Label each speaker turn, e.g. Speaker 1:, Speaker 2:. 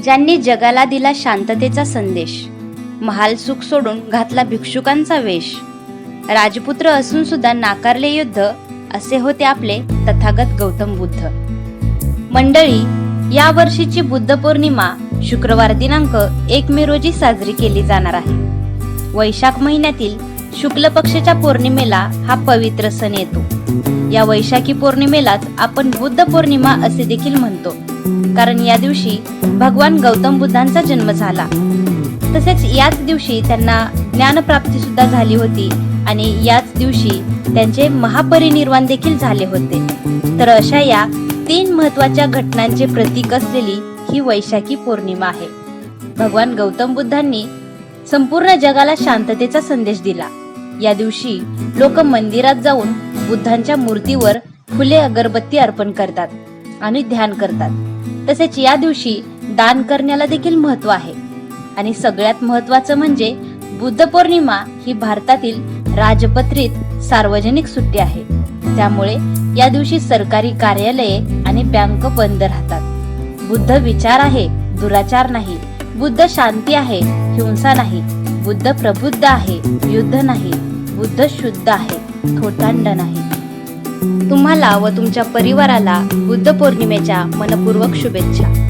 Speaker 1: ज्यांनी जगाला दिला शांततेचा संदेश, महाल सुख सोडून घातला भिक्षुकांचा वेश, राजपुत्र असून सुद्धा नाकारले युद्ध, असे होते आपले तथागत गौतम बुद्ध. मंडळी, या वर्षीची बुद्ध पौर्णिमा शुक्रवार दिनांक 1 मे रोजी साजरी केली जाणार आहे. वैशाख महिन्यातील शुक्ल पक्षाच्या पौर्णिमेला हा पवित्र सण येतो. या वैशाखी पौर्णिमेलाच आपण बुद्ध पौर्णिमा असे देखील म्हणतो, कारण या दिवशी भगवान गौतम बुद्धांचा जन्म झाला. तसेच याच दिवशी त्यांना ज्ञानप्राप्ती सुद्धा झाली होती आणि याच दिवशी त्यांचे महापरिनिर्वाण देखील झाले होते. तर अशा या 3 महत्त्वाच्या घटनांचे प्रतीक असलेली ही वैशाखी पौर्णिमा आहे. भगवान गौतम बुद्धांनी संपूर्ण जगाला शांततेचा संदेश दिला. या दिवशी लोक मंदिरात जाऊन बुद्धांच्या मूर्तीवर फुले अगरबत्ती अर्पण करतात आणि ध्यान करतात. तसेच या दिवशी दान करण्याला देखील महत्त्व आहे. आणि सगळ्यात महत्त्वाचं म्हणजे बुद्ध पौर्णिमा ही भारतातील राजपत्रित सार्वजनिक सुट्टी आहे. त्यामुळे या दिवशी सरकारी कार्यालये आणि बँक बंद राहतात. बुद्ध विचार आहे, दुराचार नाही. बुद्ध शांती आहे, हिंसा नाही. बुद्ध प्रबुद्ध आहे, युद्ध नाही. बुद्ध शुद्ध आहे, थोतांड नाही. तुम्हाला व तुमच्या परिवाराला बुद्ध पौर्णिमेच्या मनपूर्वक शुभेच्छा.